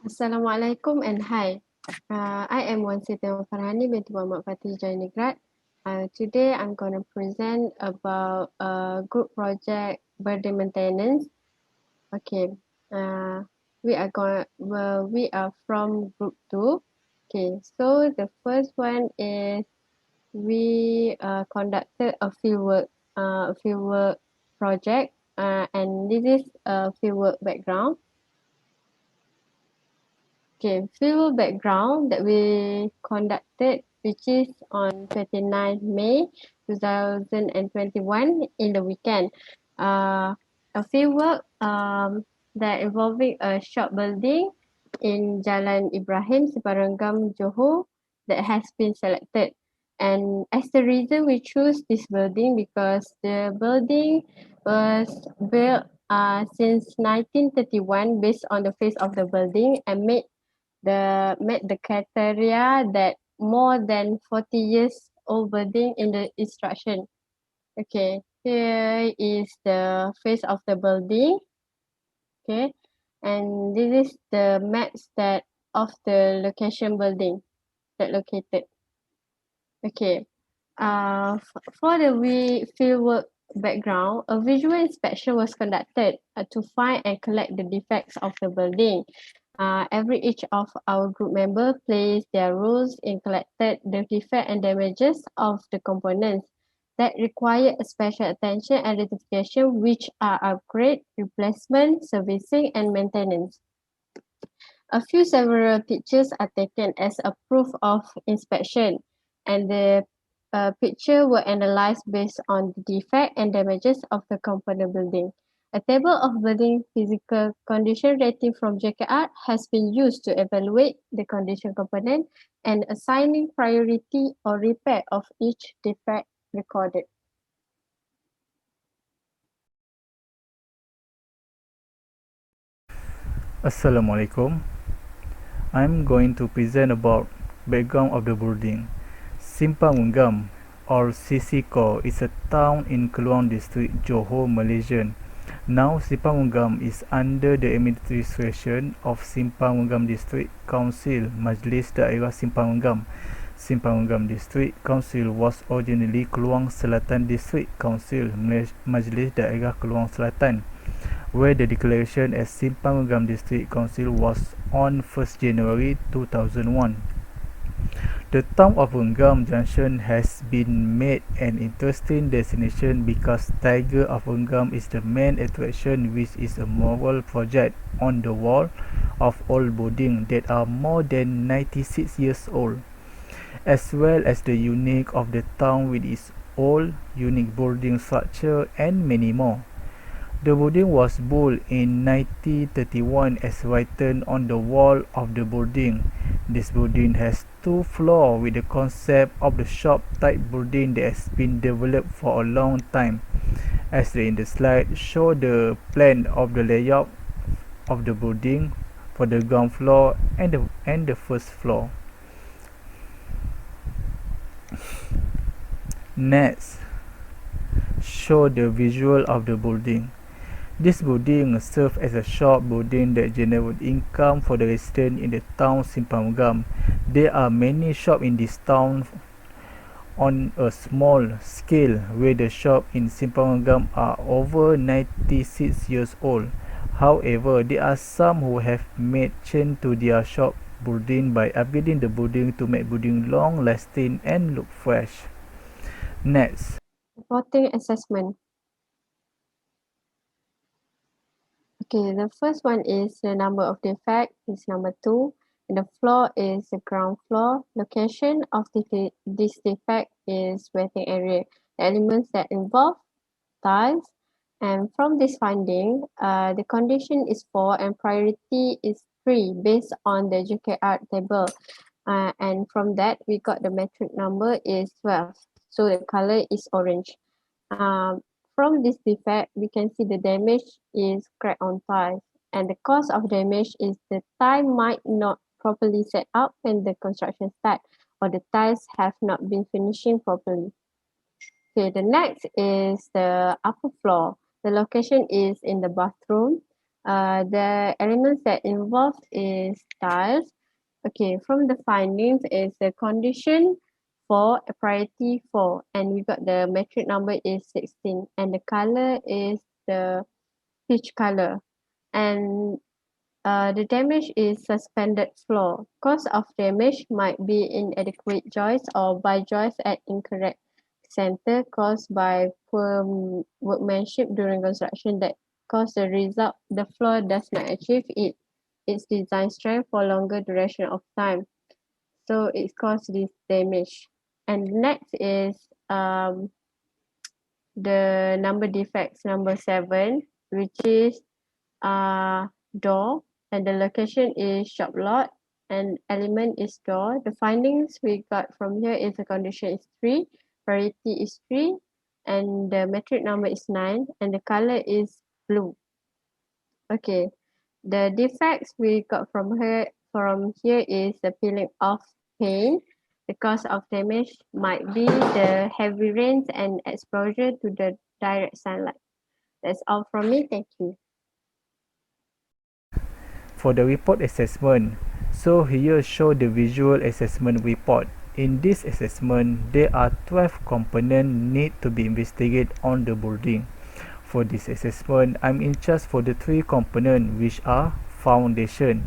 Assalamualaikum and hi. I am Wansita Farhani binti Muhammad Fatih Jainigrat. Today I'm going to present about group project building maintenance. Okay. Uh, we are from group 2. Okay. So the first one is we conducted a fieldwork project. And this is a fieldwork background. Okay, field background that we conducted, which is on 29 May 2021 in the weekend. A field work that involving a shop building in Jalan Ibrahim, Separanggam, Johor, that has been selected. And as the reason we choose this building because the building was built since 1931 based on the face of the building and met the criteria that more than 40 years old building in the instruction. Okay, here is the face of the building. Okay, and this is the maps that of the location building that located. Okay, for the fieldwork background, a visual inspection was conducted to find and collect the defects of the building. Each of our group members plays their roles in collected the defect and damages of the components that require a special attention and identification, which are upgrade, replacement, servicing, and maintenance. Several pictures are taken as a proof of inspection, and the picture were analyzed based on the defect and damages of the component building. A table of building physical condition rating from JKR has been used to evaluate the condition component and assigning priority or repair of each defect recorded. Assalamualaikum. I'm going to present about background of the building. Simpang Unggam or Sisiko is a town in Keluang District, Johor, Malaysia. Now Simpang Unggam is under the administration of Simpang Unggam District Council Majlis Daerah Simpang Unggam. Simpang Unggam District Council was originally Keluang Selatan District Council Majlis Daerah Keluang Selatan, where the declaration as Simpang Unggam District Council was on 1st January 2001. The town of Unggam Junction has been made an interesting destination because Tiger of Unggam is the main attraction, which is a mural project on the wall of old buildings that are more than 96 years old, as well as the unique of the town with its old, unique building structure and many more. The building was built in 1931 as written on the wall of the building. This building has 2 floors with the concept of the shop type building that has been developed for a long time. As in the slide show the plan of the layout of the building for the ground floor and the first floor. Next, show the visual of the building. This building serves as a shop building that generates income for the residents in the town Simpang Unggam. There are many shops in this town on a small scale, where the shops in Simpang Unggam are over 96 years old. However, there are some who have made change to their shop building by upgrading the building to make building long lasting and look fresh. Next. Reporting assessment. Okay, the first one is the number of defect is number 2. And the floor is the ground floor. Location of this defect is waiting area. The elements that involve tiles. And from this finding, the condition is 4 and priority is 3 based on the JKR table. And from that, we got the metric number is 12. So the color is orange. Um, from this defect, we can see the damage is crack on tiles, and the cause of damage is the tile might not properly set up when the construction start, or the tiles have not been finishing properly. Okay, the next is the upper floor. The location is in the bathroom. The elements that involved is tiles. Okay, from the findings is the condition for priority 4, and we got the metric number is 16, and the color is the peach color. And the damage is suspended floor. Cause of damage might be inadequate joists or by joists at incorrect center caused by poor workmanship during construction that cause the result the floor does not achieve its design strength for longer duration of time. So it caused this damage. And next is the number defects number 7, which is door, and the location is shop lot, and element is door. The findings we got from here is the condition is 3, priority is 3, and the metric number is 9, and the color is blue. Okay, the defects we got from here is the peeling off paint. The cause of damage might be the heavy rains and exposure to the direct sunlight. That's all from me. Thank you. For the report assessment, so here show the visual assessment report. In this assessment, there are 12 components need to be investigated on the building. For this assessment, I'm in charge for the 3 components which are foundation.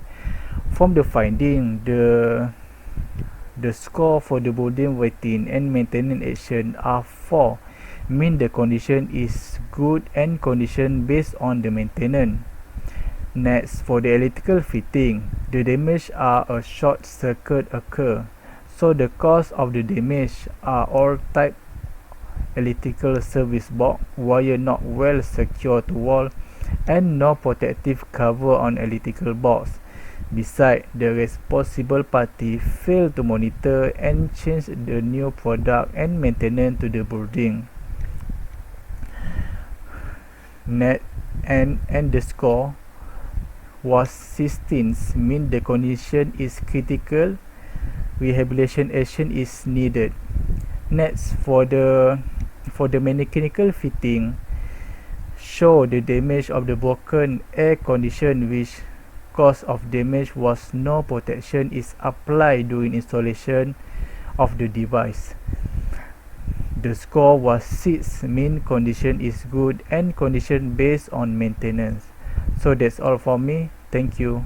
From the finding, the score for the building waiting and maintenance action are 4, mean the condition is good and condition based on the maintenance. Next, for the electrical fitting, the damage are a short circuit occur. So the cause of the damage are all type electrical service box, wire not well secured to wall, and no protective cover on electrical box. Besides, the responsible party failed to monitor and change the new product and maintenance to the building. Net and the score was 16, mean the condition is critical, rehabilitation action is needed. Next, for the mechanical fitting, show the damage of the broken air condition which cause of damage was no protection is applied during installation of the device. The score was 6, mean condition is good and condition based on maintenance. So that's all for me. Thank you.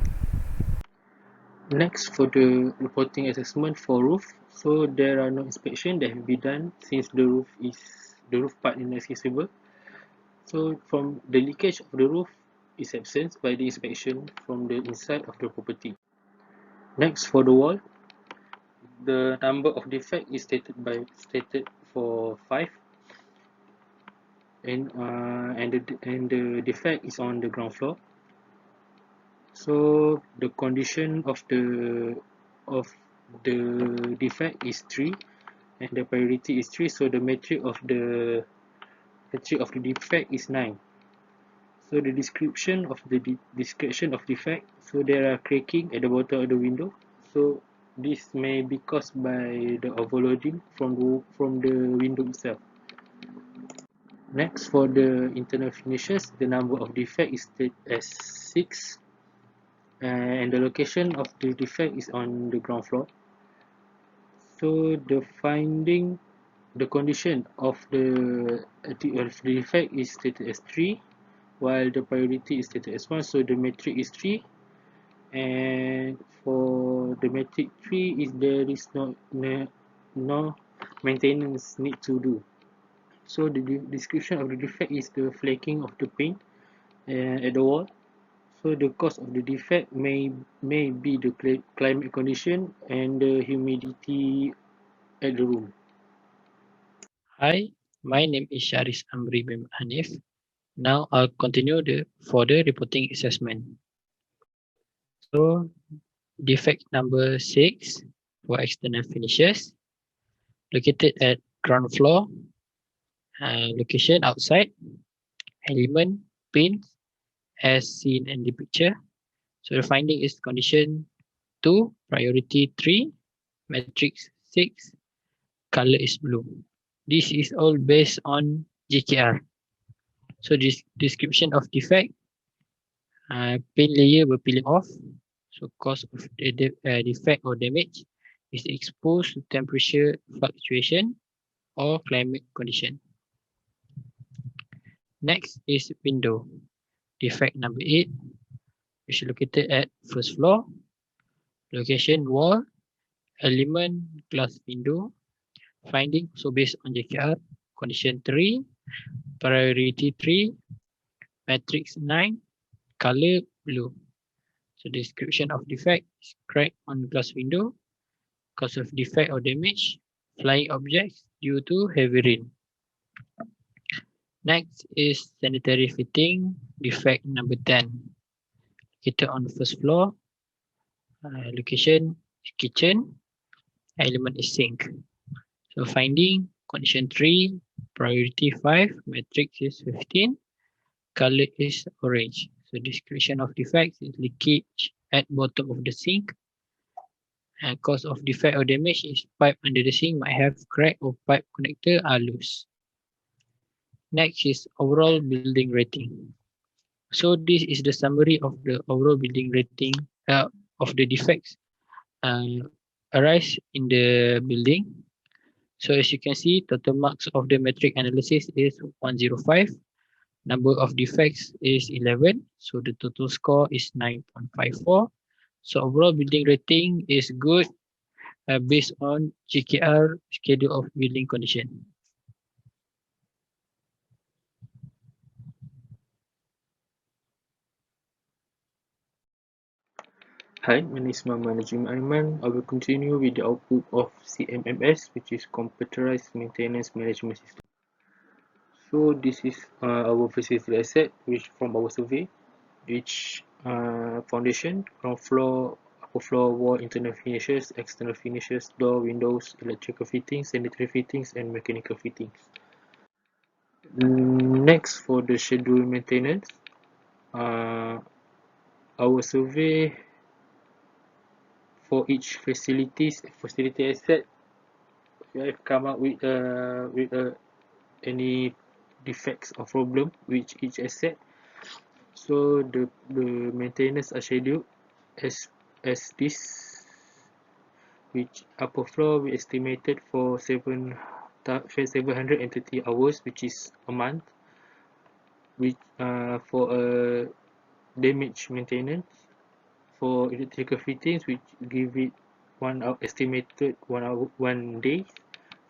Next, for the reporting assessment for roof, so there are no inspection that have been done since the roof part inaccessible. So from the leakage of the roof is absent by the inspection from the inside of the property. Next, for the wall, the number of defect is stated for 5, and the defect is on the ground floor. So the condition of the defect is 3, and the priority is 3. So the metric of the defect is 9. So the description of defect. So there are cracking at the bottom of the window. So this may be caused by the overloading from the window itself. Next, for the internal finishes, the number of defect is stated as 6, and the location of the defect is on the ground floor. So the condition of the defect is stated as 3, while the priority is stated as 1. So the metric is 3, and for the metric 3 is there is no maintenance need to do. So the description of the defect is the flaking of the paint at the wall. So the cause of the defect may be the climate condition and the humidity at the room. Hi, my name is Sharis Amri bin Hanif. Now I'll continue for the reporting assessment. So defect number 6 for external finishes, located at ground floor, location outside, element, pins, as seen in the picture. So the finding is condition 2, priority 3, matrix 6, color is blue. This is all based on GKR. So this description of defect, Paint layer berpilih off. So cause of the defect or damage is exposed to temperature fluctuation or climate condition. Next is window. Defect number 8, which is located at first floor. Location wall, element glass window. Finding so based on JKR, condition 3, priority 3, matrix 9, color blue. So description of defect is crack on glass window, cause of defect or damage, flying objects due to heavy rain. Next is sanitary fitting, defect number 10. Located on the first floor, location is kitchen, element is sink. So finding, condition 3, priority 5, matrix is 15, color is orange. So description of defects is leakage at bottom of the sink. And cause of defect or damage is pipe under the sink might have crack or pipe connector are loose. Next is overall building rating. So this is the summary of the overall building rating of the defects uh, arise in the building. So as you can see, total marks of the metric analysis is 105. Number of defects is 11. So the total score is 9.54. So overall building rating is good based on GKR schedule of building condition. Hi, my name is Muhammad Najim Aiman. I will continue with the output of CMMS, which is Computerized Maintenance Management System. So this is our facility asset, which from our survey, which foundation, ground floor, upper floor, wall, internal finishes, external finishes, door, windows, electrical fittings, sanitary fittings, and mechanical fittings. Next, for the schedule maintenance, our survey for each facility asset, we have come up with any defects or problem with each asset. So the maintenance are scheduled as this, which upper floor we estimated for 730 hours, which is a month, which for a damage maintenance. For electrical fittings, which give it estimated 1 hour 1 day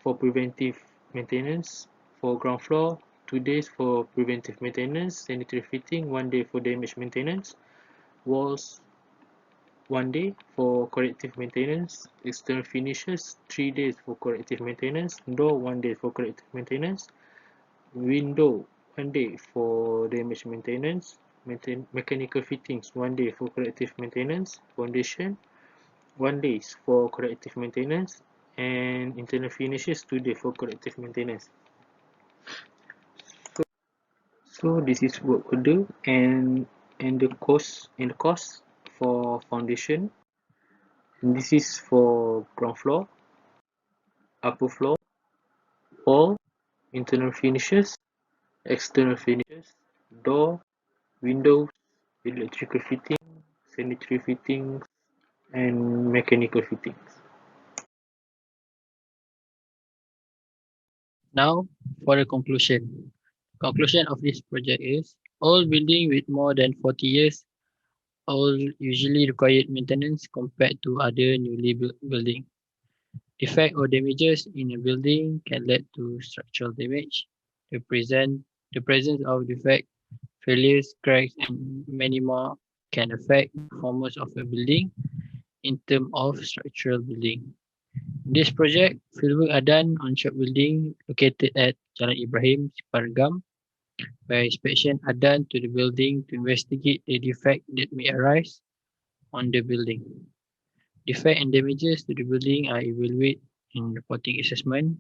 for preventive maintenance. For ground floor, 2 days for preventive maintenance. Sanitary fitting, 1 day for damage maintenance. Walls, 1 day for corrective maintenance. External finishes, 3 days for corrective maintenance. Door, 1 day for corrective maintenance. Window, 1 day for damage maintenance. Mechanical fittings, 1 day for corrective maintenance. Foundation, 1 day for corrective maintenance, and internal finishes 2 days for corrective maintenance. So this is work order and the cost for foundation. And this is for ground floor, upper floor, wall, internal finishes, external finishes, door, windows, electrical fitting, sanitary fittings, and mechanical fittings. Now for the conclusion. Conclusion of this project is all building with more than 40 years all usually required maintenance compared to other newly built building. Defect or damages in a building can lead to structural damage. The presence of defect, failures, cracks, and many more can affect the performance of a building in terms of structural building. In this project, fieldwork are done on shop building located at Jalan Ibrahim, Sipargam, where inspection are done to the building to investigate the defect that may arise on the building. Defect and damages to the building are evaluated in reporting assessment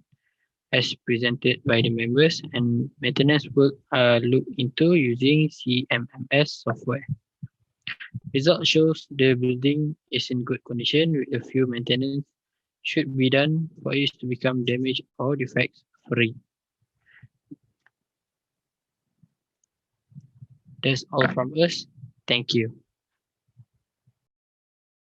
as presented by the members, and maintenance work are looked into using CMMS software. Result shows the building is in good condition with a few maintenance should be done for it to become damaged or defects free. That's all from us. Thank you.